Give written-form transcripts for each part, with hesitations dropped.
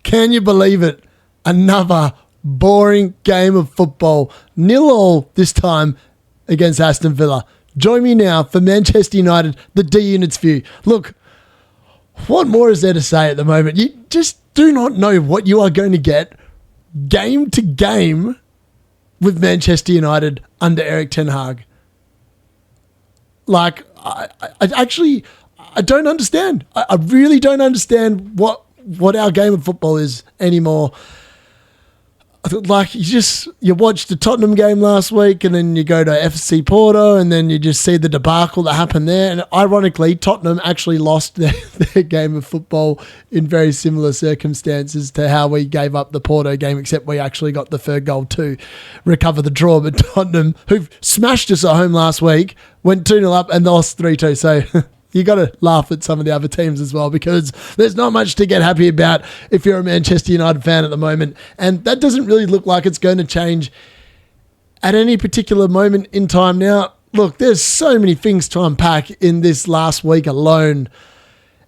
Can you believe it? Another boring game of football. 0-0 this time against Aston Villa. Join me now for Manchester United, the D Unit's view. Look, what more is there to say at the moment? You just do not know what you are going to get game to game with Manchester United under Erik Ten Hag. Like, I don't understand. I really don't understand what our game of football is anymore. Like, you watched the Tottenham game last week and then you go to FC Porto and then you just see the debacle that happened there. And ironically, Tottenham actually lost their game of football in very similar circumstances to how we gave up the Porto game, except we actually got the third goal to recover the draw. But Tottenham, who smashed us at home last week, went 2-0 up and lost 3-2. So you got to laugh at some of the other teams as well, because there's not much to get happy about if you're a Manchester United fan at the moment. And that doesn't really look like it's going to change at any particular moment in time now. Look, there's so many things to unpack in this last week alone.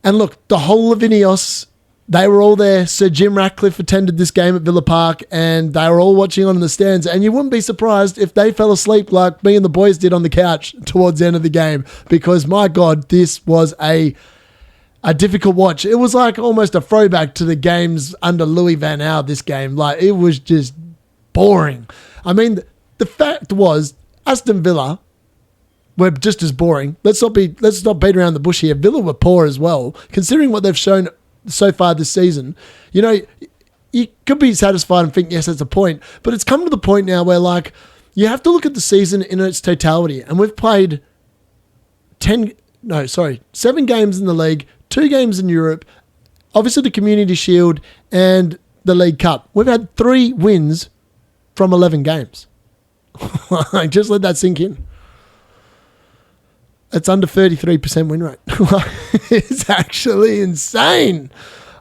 And look, the whole of INEOS, they were all there. Sir Jim Ratcliffe attended this game at Villa Park and they were all watching on in the stands. And you wouldn't be surprised if they fell asleep like me and the boys did on the couch towards the end of the game, because my God, this was a difficult watch. It was like almost a throwback to the games under Louis van Gaal, this game. Like, it was just boring. I mean, the fact was, Aston Villa were just as boring. Let's not beat around the bush here. Villa were poor as well, considering what they've shown so far this season. You know, you could be satisfied and think, yes, that's a point, but it's come to the point now where, like, you have to look at the season in its totality, and we've played 7 games in the league, 2 games in Europe, obviously the Community Shield and the League Cup. We've had 3 wins from 11 games. Just let that sink in. It's under 33% win rate. It's actually insane.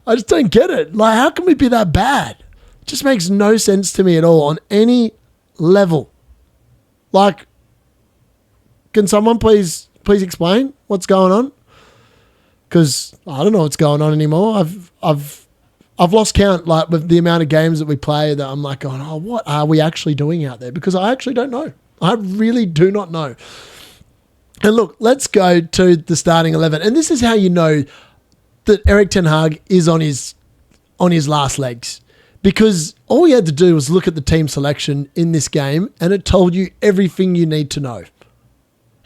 I just don't get it. Like, how can we be that bad? It just makes no sense to me at all on any level. Like, can someone please explain what's going on? Because I don't know what's going on anymore. I've lost count, like, with the amount of games that we play, that I'm like going, oh, what are we actually doing out there? Because I actually don't know. I really do not know. And look, let's go to the starting 11. And this is how you know that Erik Ten Hag is on his last legs. Because all you had to do was look at the team selection in this game and it told you everything you need to know.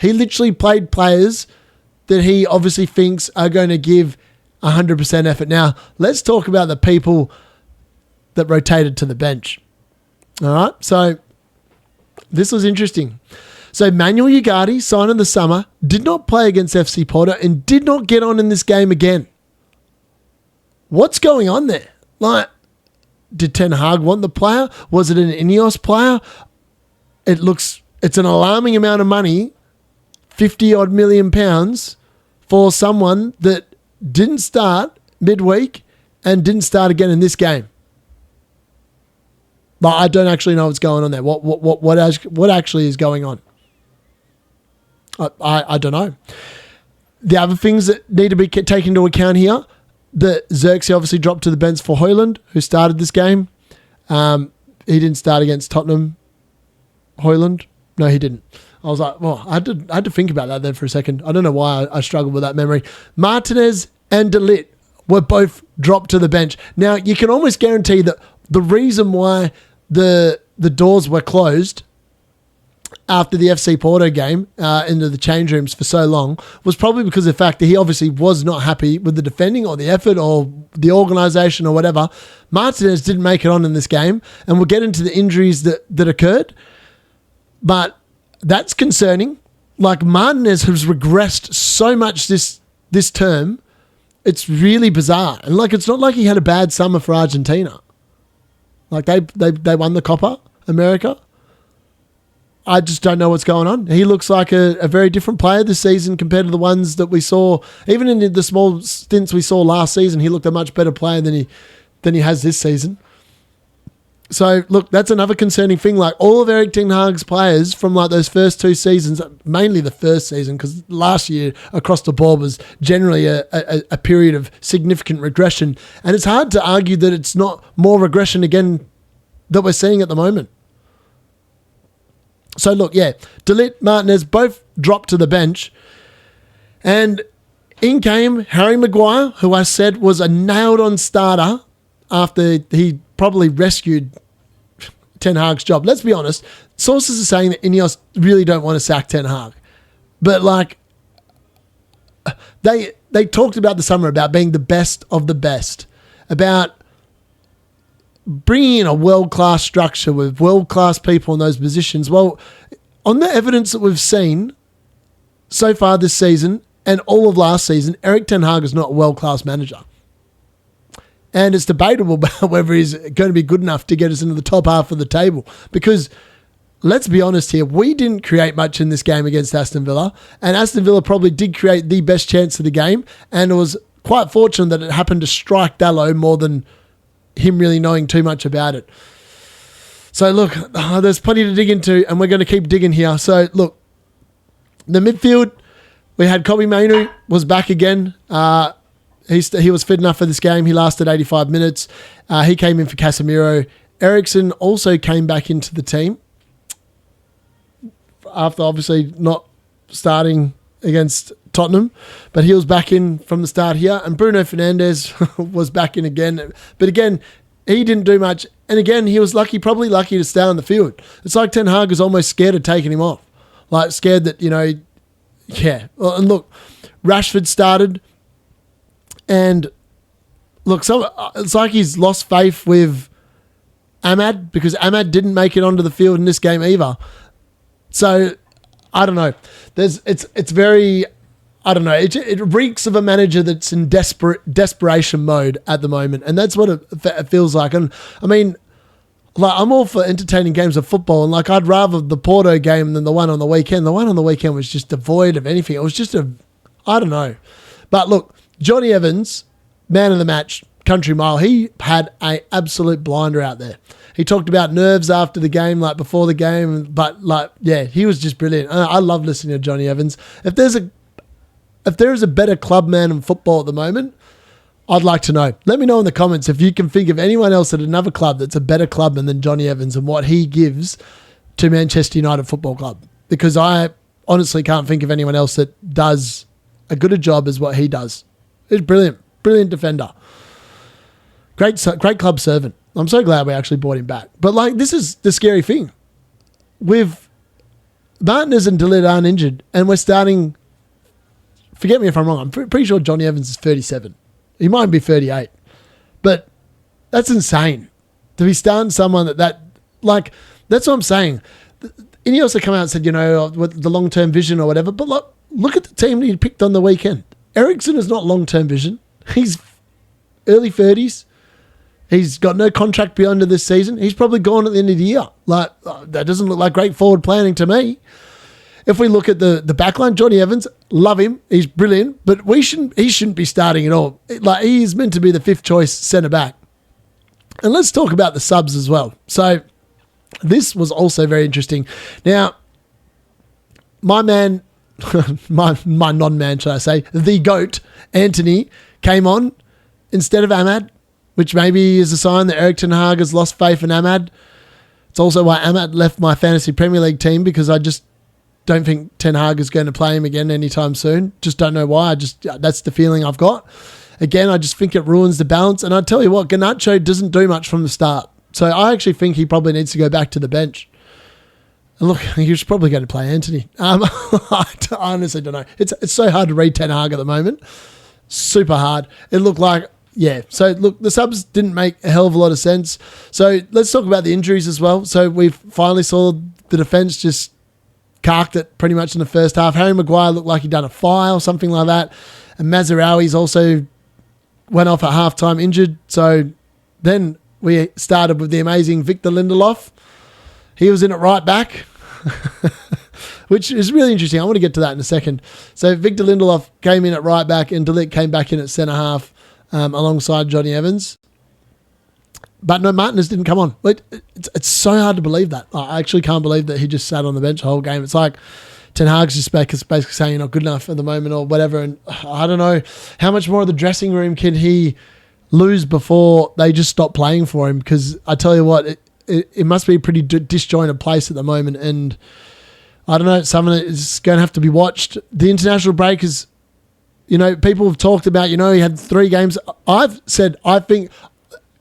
He literally played players that he obviously thinks are going to give 100% effort. Now, let's talk about the people that rotated to the bench. All right, so this was interesting. So Manuel Ugarte, signed in the summer, did not play against FC Porto and did not get on in this game again. What's going on there? Like, did Ten Hag want the player? Was it an INEOS player? It's an alarming amount of money, 50-odd million pounds, for someone that didn't start midweek and didn't start again in this game. But I don't actually know what's going on there. What actually is going on? I don't know. The other things that need to be taken into account here, that Xerxes obviously dropped to the bench for Højlund, who started this game. He didn't start against Tottenham. Højlund? No, he didn't. I was like, well, I had to think about that then for a second. I don't know why I struggled with that memory. Martinez and De Ligt were both dropped to the bench. Now, you can almost guarantee that the reason why the doors were closed after the FC Porto game into the change rooms for so long was probably because of the fact that he obviously was not happy with the defending or the effort or the organisation or whatever. Martinez didn't make it on in this game, and we'll get into the injuries that occurred, but that's concerning. Like, Martinez has regressed so much this term. It's really bizarre. And like, it's not like he had a bad summer for Argentina. Like, they won the Copa America. I just don't know what's going on. He looks like a very different player this season compared to the ones that we saw. Even in the small stints we saw last season, he looked a much better player than he has this season. So, look, that's another concerning thing. Like, all of Erik Ten Hag's players from, like, those first 2 seasons, mainly the first season, because last year across the board was generally a period of significant regression. And it's hard to argue that it's not more regression again that we're seeing at the moment. So, look, yeah, De Ligt, Martinez both dropped to the bench. And in came Harry Maguire, who I said was a nailed-on starter after he probably rescued Ten Hag's job. Let's be honest, sources are saying that INEOS really don't want to sack Ten Hag. But, like, they talked about the summer about being the best of the best, about bringing in a world-class structure with world-class people in those positions. Well, on the evidence that we've seen so far this season and all of last season, Erik Ten Hag is not a world-class manager. And it's debatable about whether he's going to be good enough to get us into the top half of the table. Because, let's be honest here, we didn't create much in this game against Aston Villa. And Aston Villa probably did create the best chance of the game. And it was quite fortunate that it happened to strike Dalot more than him really knowing too much about it. So, look, there's plenty to dig into, and we're going to keep digging here. So, look, the midfield, we had Kobbie Mainoo was back again. He was fit enough for this game. He lasted 85 minutes. He came in for Casemiro. Eriksen also came back into the team after obviously not starting against Tottenham, but he was back in from the start here. And Bruno Fernandes was back in again. But again, he didn't do much. And again, he was probably lucky to stay on the field. It's like Ten Hag was almost scared of taking him off. Like, scared that, yeah. Well, and look, Rashford started. And look, it's like he's lost faith with Ahmad, because Ahmad didn't make it onto the field in this game either. So, I don't know. It's very, I don't know. It reeks of a manager that's in desperation mode at the moment. And that's what it feels like. And I mean, like, I'm all for entertaining games of football. And like, I'd rather the Porto game than the one on the weekend. The one on the weekend was just devoid of anything. It was just I don't know. But look, Johnny Evans, man of the match, country mile, he had an absolute blinder out there. He talked about nerves after the game, like before the game, but like, yeah, he was just brilliant. I love listening to Johnny Evans. If there is a better club man in football at the moment, I'd like to know. Let me know in the comments if you can think of anyone else at another club that's a better clubman than Johnny Evans and what he gives to Manchester United Football Club. Because I honestly can't think of anyone else that does a good a job as what he does. He's brilliant. Brilliant defender. Great club servant. I'm so glad we actually brought him back. But, like, this is the scary thing. With Martinez and De Ligt aren't injured, and we're starting... Forget me if I'm wrong. I'm pretty sure Johnny Evans is 37. He might be 38. But that's insane. To be starting someone that like, that's what I'm saying. INEOS have come out and said, with the long-term vision or whatever, but look at the team that he picked on the weekend. Eriksen is not long-term vision. He's early 30s. He's got no contract beyond this season. He's probably gone at the end of the year. Like, that doesn't look like great forward planning to me. If we look at the backline, Johnny Evans, love him. He's brilliant, but he shouldn't be starting at all. Like, he's meant to be the 5th choice centre-back. And let's talk about the subs as well. So this was also very interesting. Now, my man... my non-man, should I say, the GOAT, Anthony, came on instead of Ahmad, which maybe is a sign that Erik Ten Hag has lost faith in Ahmad. It's also why Ahmad left my fantasy Premier League team, because I just don't think Ten Hag is going to play him again anytime soon. Just don't know why. That's the feeling I've got. Again, I just think it ruins the balance. And I tell you what, Garnacho doesn't do much from the start. So I actually think he probably needs to go back to the bench. And look, he's probably going to play Anthony. I honestly don't know. It's so hard to read Ten Hag at the moment. Super hard. It looked like, yeah. So look, the subs didn't make a hell of a lot of sense. So let's talk about the injuries as well. So we finally saw the defence just carked it pretty much in the first half. Harry Maguire looked like he'd done a fire or something like that. And Mazraoui's also went off at halftime injured. So then we started with the amazing Victor Lindelof. He was in at right back, which is really interesting. I want to get to that in a second. So Victor Lindelof came in at right back and De Ligt came back in at centre half alongside Johnny Evans. But no, Martinez didn't come on. It's so hard to believe that. I actually can't believe that he just sat on the bench the whole game. It's like Ten Hag's just basically saying you're not good enough at the moment or whatever. And I don't know how much more of the dressing room can he lose before they just stop playing for him, because I tell you what, it must be a pretty disjointed place at the moment, and I don't know, something that is going to have to be watched. The international break is, people have talked about, he had 3 games. I've said, I think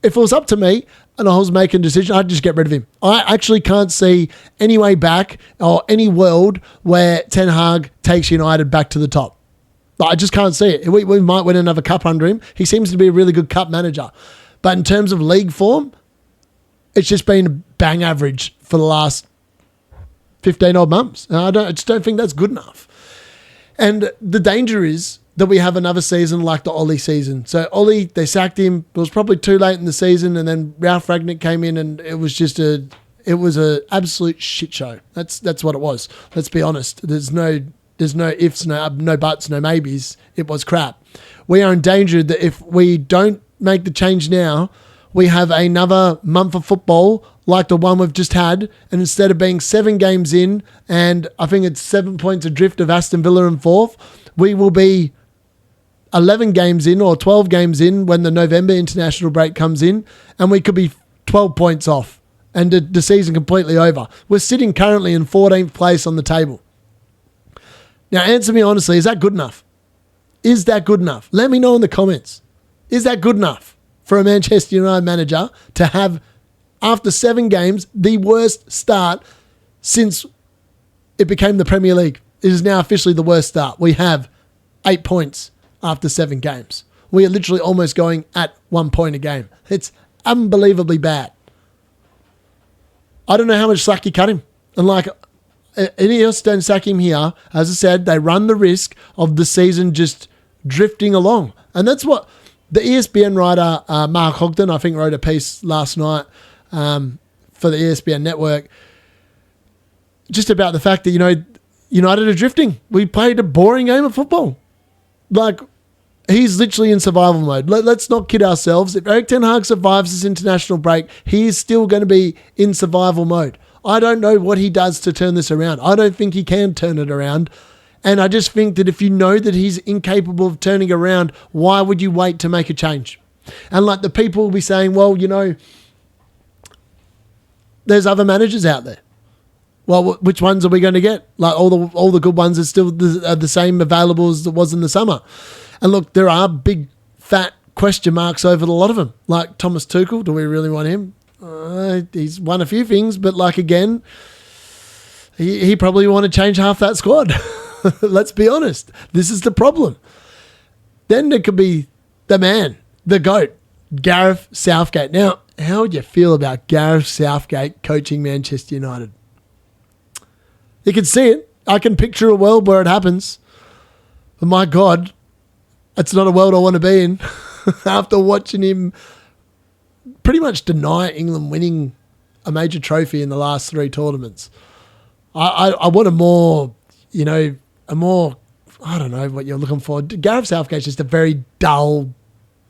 if it was up to me and I was making a decision, I'd just get rid of him. I actually can't see any way back or any world where Ten Hag takes United back to the top. I just can't see it. We might win another cup under him. He seems to be a really good cup manager. But in terms of league form, it's just been bang average for the last 15 odd months. I just don't think that's good enough. And the danger is that we have another season like the Ollie season. So Ollie, they sacked him. It was probably too late in the season, and then Ralph Ragnick came in, and it was an absolute shit show. That's what it was. Let's be honest. There's no ifs, no buts, no maybes. It was crap. We are in danger that if we don't make the change now, we have another month of football like the one we've just had, and instead of being 7 games in, and I think it's 7 points adrift of Aston Villa in 4th, we will be 11 games in or 12 games in when the November international break comes in, and we could be 12 points off and the season completely over. We're sitting currently in 14th place on the table. Now, answer me honestly, is that good enough? Is that good enough? Let me know in the comments. Is that good enough for a Manchester United manager to have, after 7 games, the worst start since it became the Premier League? It is now officially the worst start. We have 8 points after 7 games. We are literally almost going at 1 point a game. It's unbelievably bad. I don't know how much slack you cut him. And INEOS don't sack him here. As I said, they run the risk of the season just drifting along. And that's what the ESPN writer, Mark Hogden, I think, wrote a piece last night for the ESPN network just about the fact that, United are drifting. We played a boring game of football. He's literally in survival mode. Let's not kid ourselves. If Erik Ten Hag survives this international break, he is still going to be in survival mode. I don't know what he does to turn this around. I don't think he can turn it around. And I just think that if you know that he's incapable of turning around, why would you wait to make a change? And the people will be saying, well, there's other managers out there. Well, which ones are we going to get? All the good ones are still the same available as it was in the summer. And look, there are big, fat question marks over a lot of them. Like Thomas Tuchel, do we really want him? He's won a few things, but again, he probably want to change half that squad. Let's be honest. This is the problem. Then there could be the man, the GOAT, Gareth Southgate. Now, how would you feel about Gareth Southgate coaching Manchester United? You can see it. I can picture a world where it happens. But my God, it's not a world I want to be in. After watching him pretty much deny England winning a major trophy in the last 3 tournaments. I want a more, I don't know what you're looking for. Gareth Southgate's just a very dull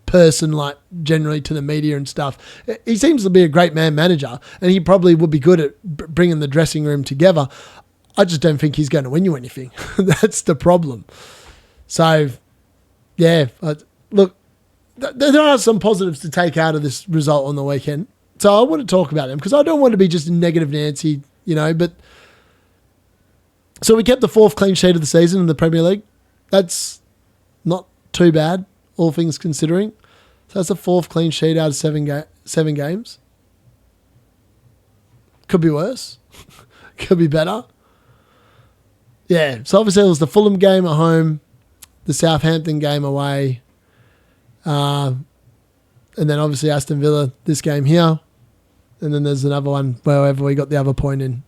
person, generally to the media and stuff. He seems to be a great man manager, and he probably would be good at bringing the dressing room together. I just don't think he's going to win you anything. That's the problem. So, yeah, look, there are some positives to take out of this result on the weekend. So I want to talk about them because I don't want to be just a negative Nancy, but... So we kept the 4th clean sheet of the season in the Premier League. That's not too bad, all things considering. So that's the 4th clean sheet out of 7 games. Could be worse. Could be better. Yeah, so obviously it was the Fulham game at home, the Southampton game away, and then obviously Aston Villa, this game here, and then there's another one wherever we got the other point in.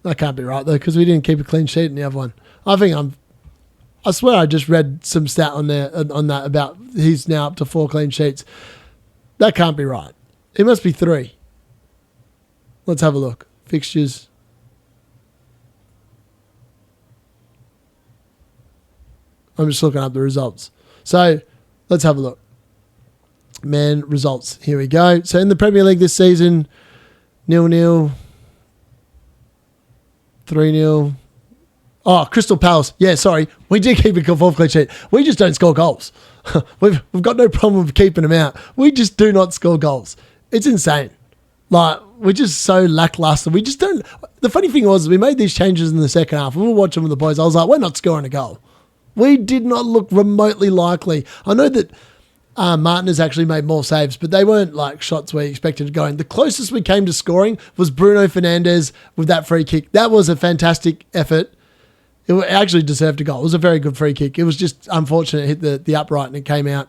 That can't be right though, because we didn't keep a clean sheet in the other one. I swear I just read some stat on that about he's now up to 4 clean sheets. That can't be right. It must be 3. Let's have a look. Fixtures. I'm just looking up the results. So let's have a look. Man, results. Here we go. So in the Premier League this season, 0-0, 3-0. Oh, Crystal Palace. Yeah, sorry. We did keep a fourth clean sheet. We just don't score goals. We've got no problem with keeping them out. We just do not score goals. It's insane. Like, we're just so lackluster. We just don't. The funny thing was, we made these changes in the second half. We were watching with the boys. I was like, we're not scoring a goal. We did not look remotely likely. I know that Martin has actually made more saves, but they weren't like shots we expected to go in. The closest we came to scoring was Bruno Fernandes with that free kick. That was a fantastic effort. It actually deserved a goal. It was a very good free kick. It was just unfortunate. It hit the upright and it came out.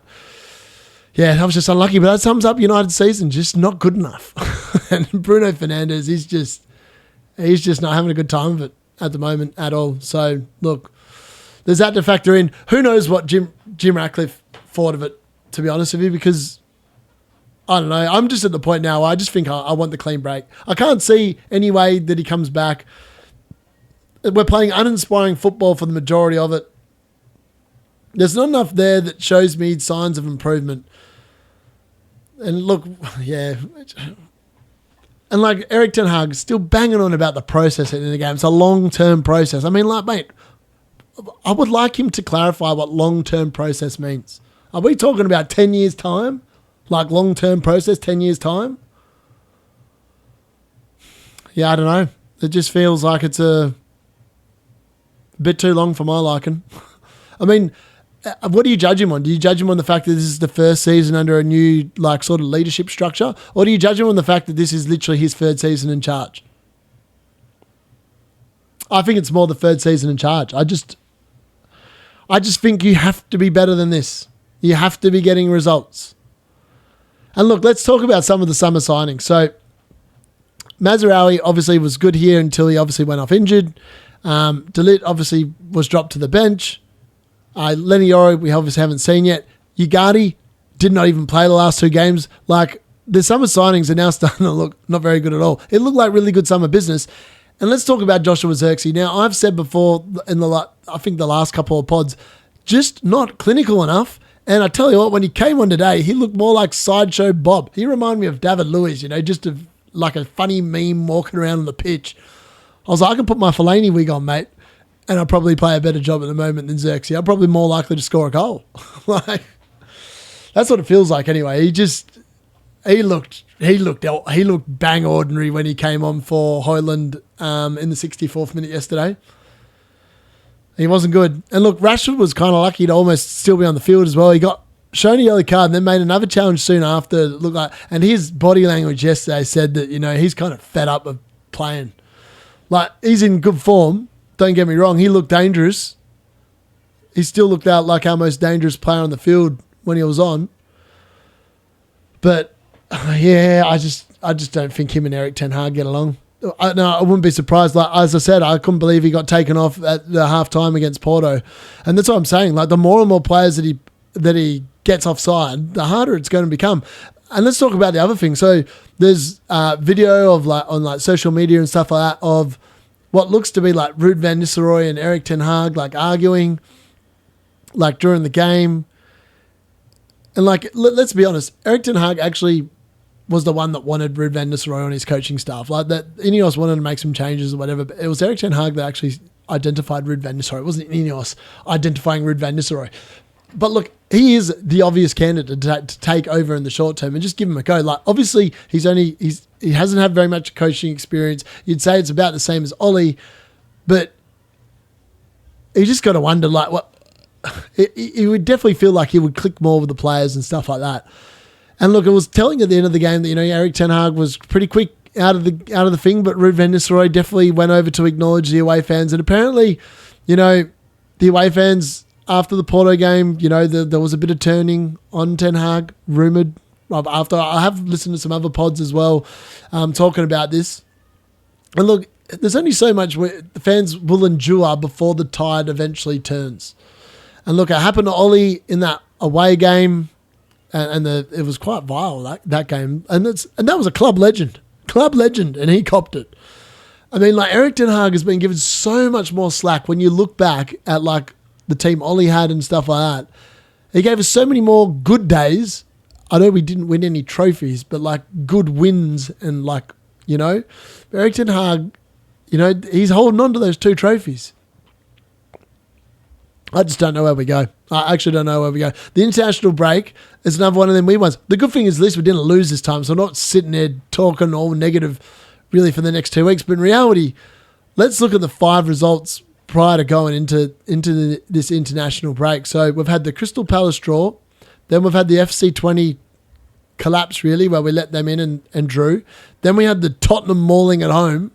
Yeah, that was just unlucky. But that sums up United's season. Just not good enough. And Bruno Fernandes, he's just not having a good time of it at the moment at all. So, look, there's that to factor in. Who knows what Jim Ratcliffe thought of it, to be honest with you, because I don't know. I'm just at the point now where I just think I want the clean break. I can't see any way that he comes back. We're playing uninspiring football for the majority of it. There's not enough there that shows me signs of improvement. And look, yeah. And like Erik Ten Hag still banging on about the process in the game. It's a long-term process. I mean, like, mate, I would like him to clarify what long-term process means. Are we talking about 10 years' time? Like long-term process, 10 years' time? Yeah, I don't know. It just feels like it's a bit too long for my liking. I mean, what do you judge him on? Do you judge him on the fact that this is the first season under a new like sort of leadership structure? Or do you judge him on the fact that this is literally his third season in charge? I think it's more the third season in charge. I just think you have to be better than this. You have to be getting results. And look, let's talk about some of the summer signings. So Mazraoui obviously was good here until he obviously went off injured. De Ligt obviously was dropped to the bench. Lenny Yoro, we obviously haven't seen yet. Ugarte did not even play the last two games. Like, the summer signings are now starting to look not very good at all. It looked like really good summer business. And let's talk about Joshua Zirkzee. Now, I've said before in the last couple of pods, just not clinical enough. And I tell you what, when he came on today, he looked more like Sideshow Bob. He reminded me of David Luiz, just like a funny meme walking around on the pitch. I was like, I can put my Fellaini wig on, mate, and I'll probably play a better job at the moment than Zirkzee. I'm probably more likely to score a goal. Like, that's what it feels like anyway. He looked bang ordinary when he came on for Højlund in the 64th minute yesterday. He wasn't good. And look, Rashford was kind of lucky to almost still be on the field as well. He got shown a yellow card and then made another challenge soon after. And his body language yesterday said that, he's kind of fed up of playing. Like, he's in good form. Don't get me wrong. He looked dangerous. He still looked out like our most dangerous player on the field when he was on. But, yeah, I just don't think him and Erik Ten Hag get along. I wouldn't be surprised. Like, as I said, I couldn't believe he got taken off at the half-time against Porto. And that's what I'm saying. Like, the more and more players that he gets offside, the harder it's going to become. And let's talk about the other thing. So there's video of on social media and stuff like that of what looks to be like Ruud van Nistelrooy and Erik Ten Hag arguing during the game. And let's be honest, Erik Ten Hag actually was the one that wanted Ruud van Nistelrooy on his coaching staff. Like, that INEOS wanted to make some changes or whatever, but it was Erik Ten Hag that actually identified Ruud van Nistelrooy. It wasn't INEOS identifying Ruud van Nistelrooy. But look, he is the obvious candidate to take over in the short term and just give him a go. Like, obviously, he hasn't had very much coaching experience. You'd say it's about the same as Ollie, but you just got to wonder, he would definitely feel like he would click more with the players and stuff like that. And look, it was telling at the end of the game that, Erik Ten Hag was pretty quick out of the thing, but Ruud van Nistelrooy definitely went over to acknowledge the away fans. And apparently, the away fans after the Porto game, there was a bit of turning on Ten Hag, rumoured. After I have listened to some other pods as well, talking about this. And look, there's only so much the fans will endure before the tide eventually turns. And look, it happened to Ollie in that away game, and it was quite viral, that game. And that was a club legend, and he copped it. I mean, Erik Ten Hag has been given so much more slack when you look back at the team Ollie had and stuff like that. He gave us so many more good days I know we didn't win any trophies, but like good wins and like, you know, Erik Ten Hag, you know, he's holding on to those 2 trophies. I just don't know where we go. I actually don't know where we go. The international break is another one of them weird ones. The good thing is at least we didn't lose this time, so I'm not sitting there talking all negative really for the next 2 weeks. But in reality, let's look at the 5 results prior to going into this international break. So we've had the Crystal Palace draw. Then we've had the FC20 collapse, really, where we let them in and drew. Then we had the Tottenham mauling at home.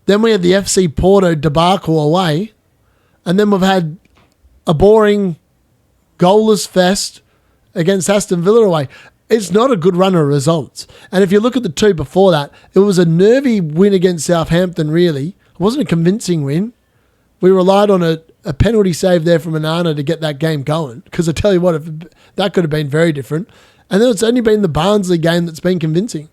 Then we had the FC Porto debacle away. And then we've had a boring goalless fest against Ashton Villa away. It's not a good run of results. And if you look at the 2 before that, it was a nervy win against Southampton, really. It wasn't a convincing win. We relied on a penalty save there from Onana to get that game going. Because I tell you what, that could have been very different. And then it's only been the Barnsley game that's been convincing.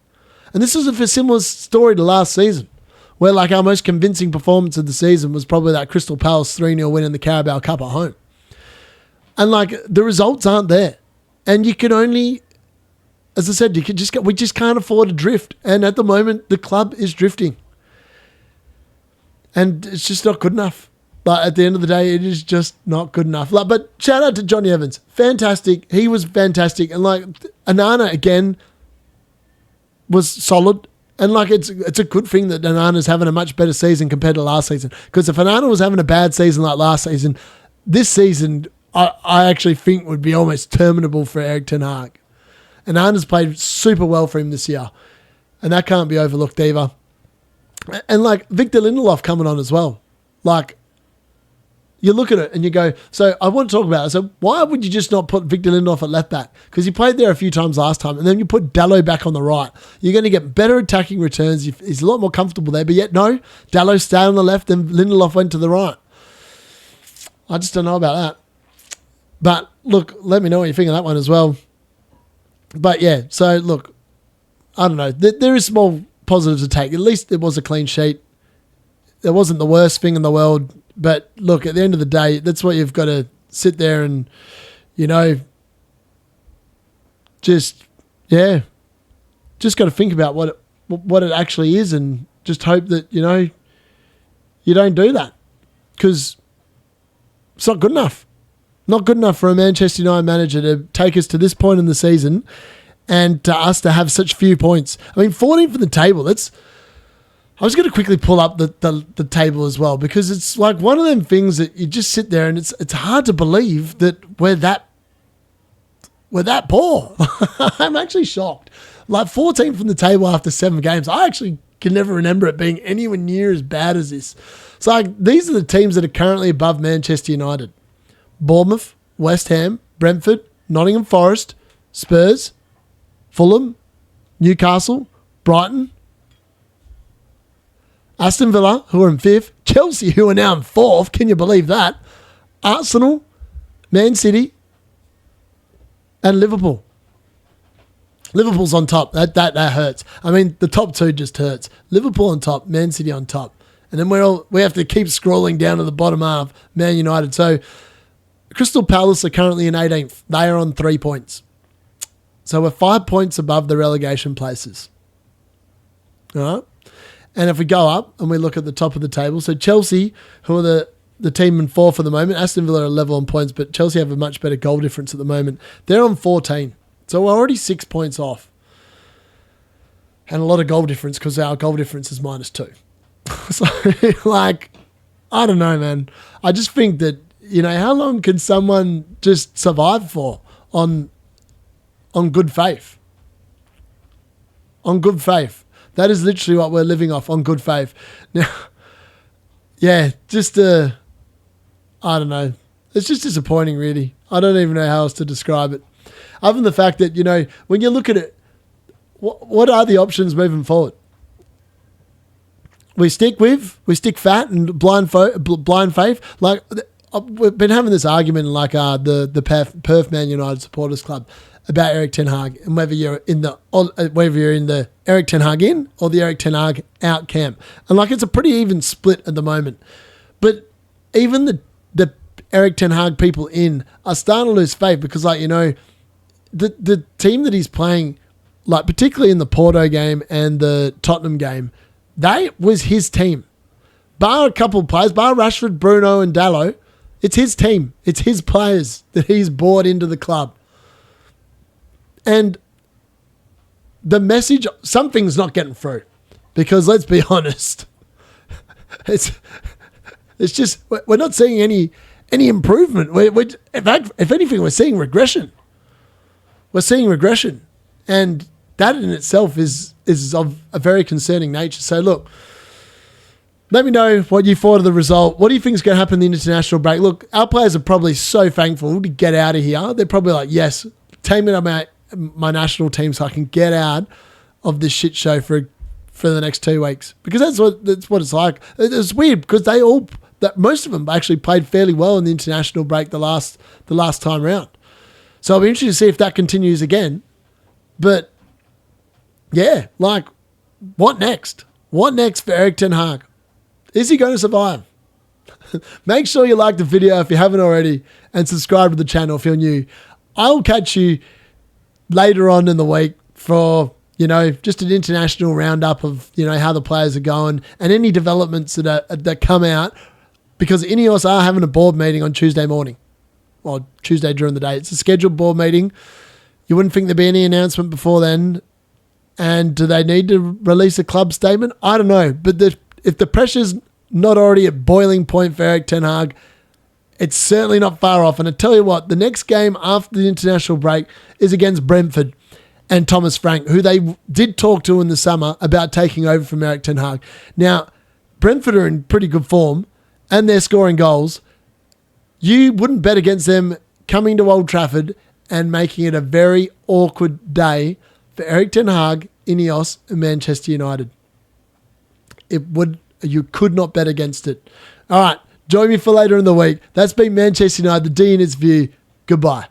And this is a similar story to last season, where like our most convincing performance of the season was probably that Crystal Palace 3-0 win in the Carabao Cup at home. And like the results aren't there. And you can only, as I said, we just can't afford to drift. And at the moment, the club is drifting. And it's just not good enough. But at the end of the day, it is just not good enough. Like, but shout out to Johnny Evans. Fantastic. He was fantastic. And like Onana, again, was solid. And like it's a good thing that Onana's having a much better season compared to last season. Because if Onana was having a bad season like last season, this season I actually think would be almost terminable for Erik Ten Hag. And Onana's played super well for him this year. And that can't be overlooked either. And like Victor Lindelof coming on as well. Like you look at it and you go, so I want to talk about it. So why would you just not put Victor Lindelof at left back? Because he played there a few times last time, and then you put Dalot back on the right. You're going to get better attacking returns. He's a lot more comfortable there. But yet, no, Dalot stayed on the left and Lindelof went to the right. I just don't know about that. But look, let me know what you think of that one as well. But yeah, so look, I don't know. There is small positives to take. At least it was a clean sheet. It wasn't the worst thing in the world. But look, at the end of the day, that's what you've got to sit there and, you know, just got to think about what it actually is and just hope that, you know, you don't do that because it's not good enough. Not good enough for a Manchester United manager to take us to this point in the season and to us to have such few points. I mean, 14th in the table, I was going to quickly pull up the table as well because it's like one of them things that you just sit there and it's hard to believe that we're that poor. I'm actually shocked. Like 14th from the table after 7 games. I actually can never remember it being anywhere near as bad as this. So like, these are the teams that are currently above Manchester United. Bournemouth, West Ham, Brentford, Nottingham Forest, Spurs, Fulham, Newcastle, Brighton, Aston Villa, who are in 5th, Chelsea, who are now in 4th, can you believe that? Arsenal, Man City, and Liverpool. Liverpool's on top. That hurts. I mean, the top 2 just hurts. Liverpool on top, Man City on top. And then we have to keep scrolling down to the bottom half, Man United. So Crystal Palace are currently in 18th. They are on 3 points. So we're 5 points above the relegation places. All right? And if we go up and we look at the top of the table, so Chelsea, who are the team in 4th at the moment, Aston Villa are level on points, but Chelsea have a much better goal difference at the moment. They're on 14. So we're already 6 points off. And a lot of goal difference because our goal difference is -2. So, like, I don't know, man. I just think that, you know, how long can someone just survive for on good faith? On good faith. That is literally what we're living off, on good faith. Now, yeah, just, I don't know. It's just disappointing, really. I don't even know how else to describe it. Other than the fact that, you know, when you look at it, what are the options moving forward? We stick fat and blind faith. Like, we've been having this argument in like the Perth Man United supporters club about Erik Ten Hag and whether you're in the Erik Ten Hag in or the Erik Ten Hag out camp. And like, it's a pretty even split at the moment. But even the Erik Ten Hag people in are starting to lose faith because, like, you know, the team that he's playing, like particularly in the Porto game and the Tottenham game, that was his team. Bar a couple of players, bar Rashford, Bruno and Dalot, it's his team. It's his players that he's brought into the club. And the message, something's not getting through. Because let's be honest, it's just, we're not seeing any improvement. If anything, we're seeing regression. We're seeing regression. And that in itself is of a very concerning nature. So look, let me know what you thought of the result. What do you think is going to happen in the international break? Look, our players are probably so thankful to get out of here. They're probably like, yes, take me to my national team so I can get out of this shit show for the next 2 weeks. Because that's what it's like. It's weird because most of them actually played fairly well in the international break the last time round. So I'll be interested to see if that continues again. But yeah, like, what next? What next for Erik Ten Hag? Is he going to survive? Make sure you like the video if you haven't already and subscribe to the channel if you're new. I'll catch you later on in the week for, just an international roundup of, how the players are going and any developments that come out, because INEOS are having a board meeting on Tuesday morning. Well, Tuesday during the day. It's a scheduled board meeting. You wouldn't think there'd be any announcement before then. And do they need to release a club statement? I don't know. But if the pressure's not already at boiling point for Erik Ten Hag, it's certainly not far off. And I tell you what, the next game after the international break is against Brentford and Thomas Frank, who they did talk to in the summer about taking over from Erik Ten Hag. Now, Brentford are in pretty good form and they're scoring goals. You wouldn't bet against them coming to Old Trafford and making it a very awkward day for Erik Ten Hag, INEOS and Manchester United. You could not bet against it. All right, join me for later in the week. That's been Manchester United, the D in its view. Goodbye.